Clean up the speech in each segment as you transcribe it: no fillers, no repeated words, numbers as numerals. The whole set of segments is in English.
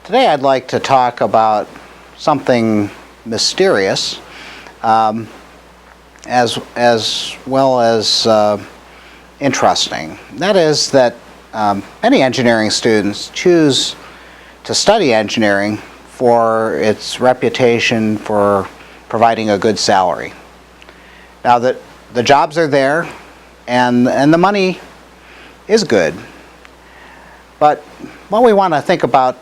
Today I'd like to talk about something mysterious as well as interesting. That is that many engineering students choose to study engineering for its reputation for providing a good salary. Now that the jobs are there and the money is good, but what we want to think about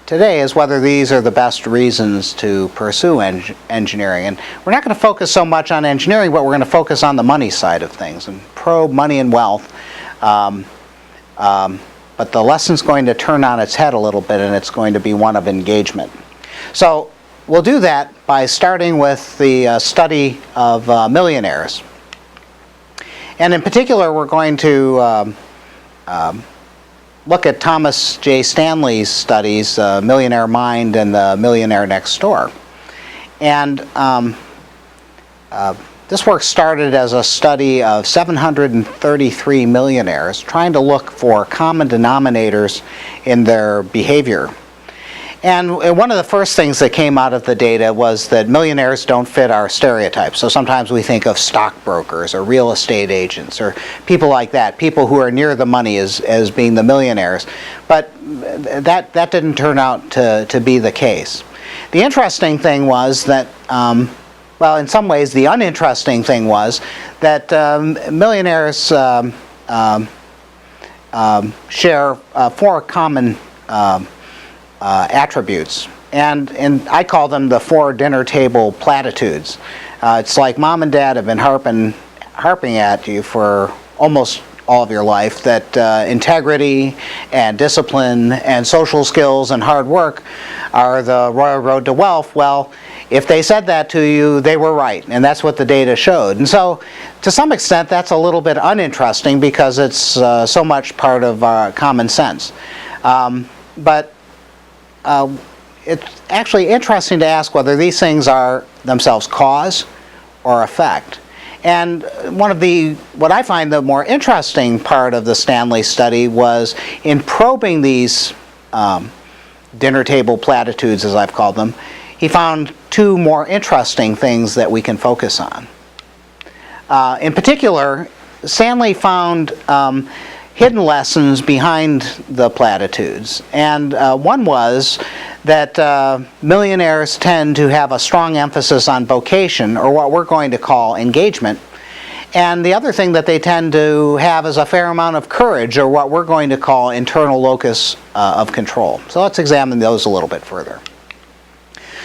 today is whether these are the best reasons to pursue engineering. And we're not going to focus so much on engineering, but we're going to focus on the money side of things and probe money and wealth. But the lesson's going to turn on its head a little bit, and it's going to be one of engagement. So we'll do that by starting with the study of millionaires. And in particular, we're going to look at Thomas J. Stanley's studies, Millionaire Mind and the Millionaire Next Door. And this work started as a study of 733 millionaires, trying to look for common denominators in their behavior. And one of the first things that came out of the data was that millionaires don't fit our stereotypes. So sometimes we think of stockbrokers or real estate agents or people like that, people who are near the money as being the millionaires. But that didn't turn out to be the case. The interesting thing was that, well, in some ways the uninteresting thing was that millionaires share four common attributes, and I call them the four dinner table platitudes. It's like mom and dad have been harping at you for almost all of your life that integrity and discipline and social skills and hard work are the royal road to wealth. Well, if they said that to you, they were right, and that's what the data showed. And so, to some extent, that's a little bit uninteresting because it's so much part of common sense. But it's actually interesting to ask whether these things are themselves cause or effect. And what I find the more interesting part of the Stanley study was in probing these dinner table platitudes, as I've called them, he found two more interesting things that we can focus on. In particular, Stanley found hidden lessons behind the platitudes. And one was that millionaires tend to have a strong emphasis on vocation, or what we're going to call engagement. And the other thing that they tend to have is a fair amount of courage, or what we're going to call internal locus of control. So let's examine those a little bit further.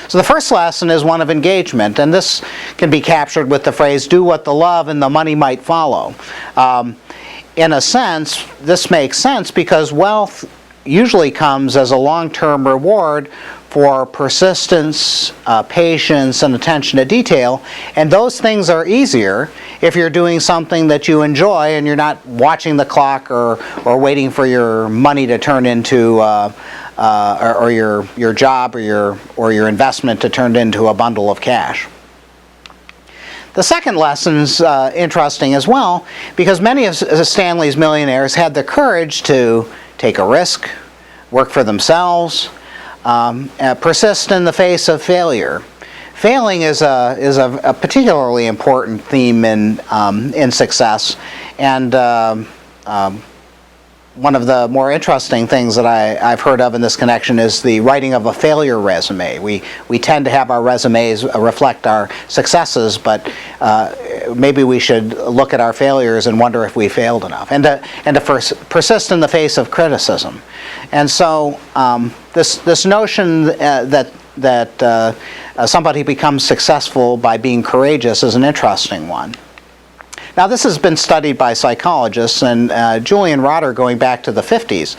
So the first lesson is one of engagement, and this can be captured with the phrase, do what the love and the money might follow. In a sense, this makes sense because wealth usually comes as a long-term reward for persistence, patience, and attention to detail. And those things are easier if you're doing something that you enjoy and you're not watching the clock or waiting for your money to turn into, or your job or your investment to turn into a bundle of cash. The second lesson's interesting as well because many of Stanley's millionaires had the courage to take a risk, work for themselves, persist in the face of failure. Failing is a particularly important theme in success, and one of the more interesting things that I've heard of in this connection is the writing of a failure resume. We tend to have our resumes reflect our successes, but maybe we should look at our failures and wonder if we failed enough, and to persist in the face of criticism. And so this notion that somebody becomes successful by being courageous is an interesting one. Now, this has been studied by psychologists, and Julian Rotter, going back to the 50s,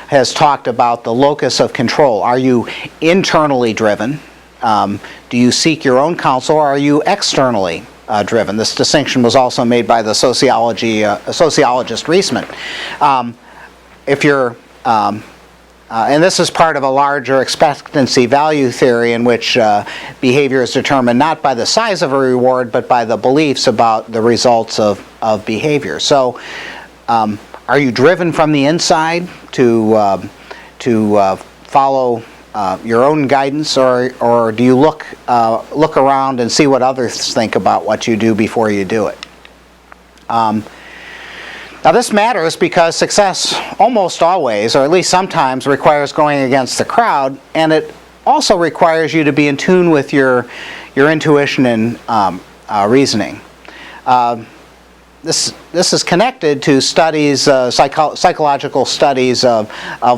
has talked about the locus of control. Are you internally driven? Do you seek your own counsel, or are you externally driven? This distinction was also made by the sociologist Reisman. If you're and this is part of a larger expectancy value theory in which behavior is determined not by the size of a reward, but by the beliefs about the results of behavior. So are you driven from the inside to follow your own guidance, or do you look around and see what others think about what you do before you do it? Now this matters because success almost always, or at least sometimes, requires going against the crowd, and it also requires you to be in tune with your intuition and reasoning. This is connected to studies, psychological studies of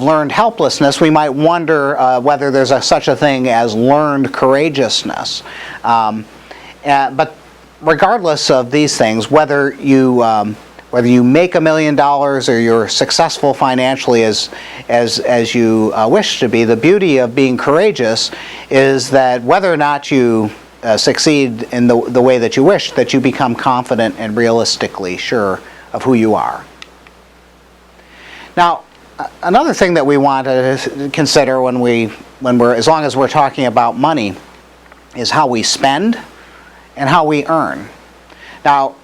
learned helplessness. We might wonder whether there's such a thing as learned courageousness. But regardless of these things, whether you make $1 million or you're successful financially as you wish to be, the beauty of being courageous is that whether or not you succeed in the way that you wish, that you become confident and realistically sure of who you are. Now, another thing that we want to consider when we're, as long as we're talking about money, is how we spend and how we earn. Now,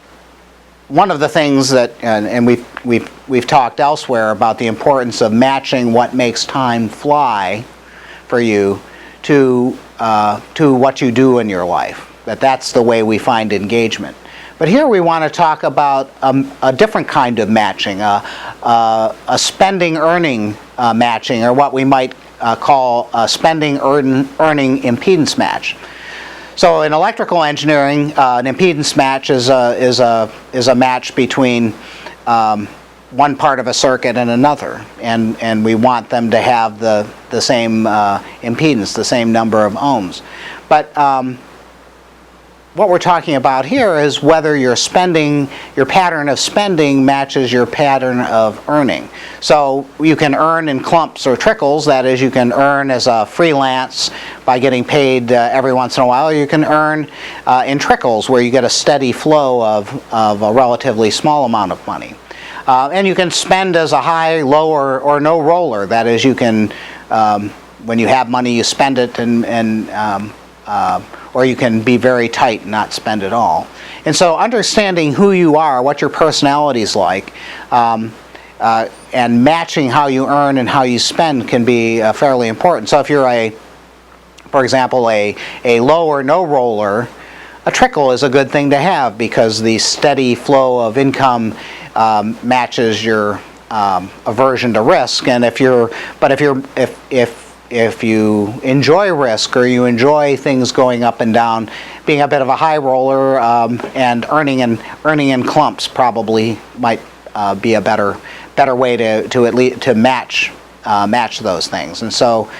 one of the things that, and we've talked elsewhere about the importance of matching what makes time fly for you to what you do in your life. That's the way we find engagement. But here we want to talk about a different kind of matching, a spending-earning matching, or what we might call a spending-earning impedance match. So in electrical engineering, an impedance match is a match between one part of a circuit and another, and we want them to have the same impedance, the same number of ohms. But what we're talking about here is whether your pattern of spending matches your pattern of earning. So you can earn in clumps or trickles, that is, you can earn as a freelance by getting paid every once in a while, or you can earn in trickles where you get a steady flow of a relatively small amount of money. And you can spend as a high, low, or no roller. That is, you can, when you have money, you spend it, or you can be very tight and not spend at all. And so understanding who you are, what your personality is like, and matching how you earn and how you spend can be fairly important. So if you're for example, a low or no roller, a trickle is a good thing to have because the steady flow of income matches your aversion to risk. And if you enjoy risk, or you enjoy things going up and down, being a bit of a high roller and earning in clumps probably might be a better way to match those things. And so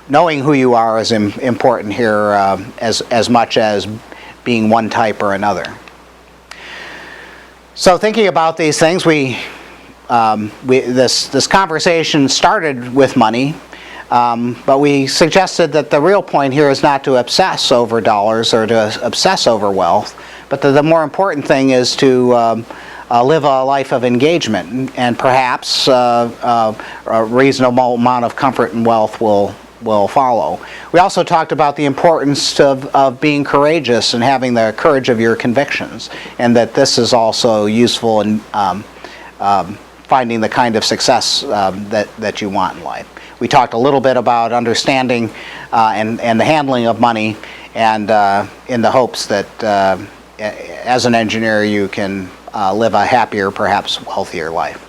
knowing who you are is important here as much as being one type or another. So thinking about these things, this conversation started with money, but we suggested that the real point here is not to obsess over dollars or to obsess over wealth, but the more important thing is to live a life of engagement, and perhaps a reasonable amount of comfort and wealth will follow. We also talked about the importance of being courageous and having the courage of your convictions, and that this is also useful in finding the kind of success that you want in life. We talked a little bit about understanding and the handling of money, and in the hopes that as an engineer you can live a happier, perhaps wealthier life.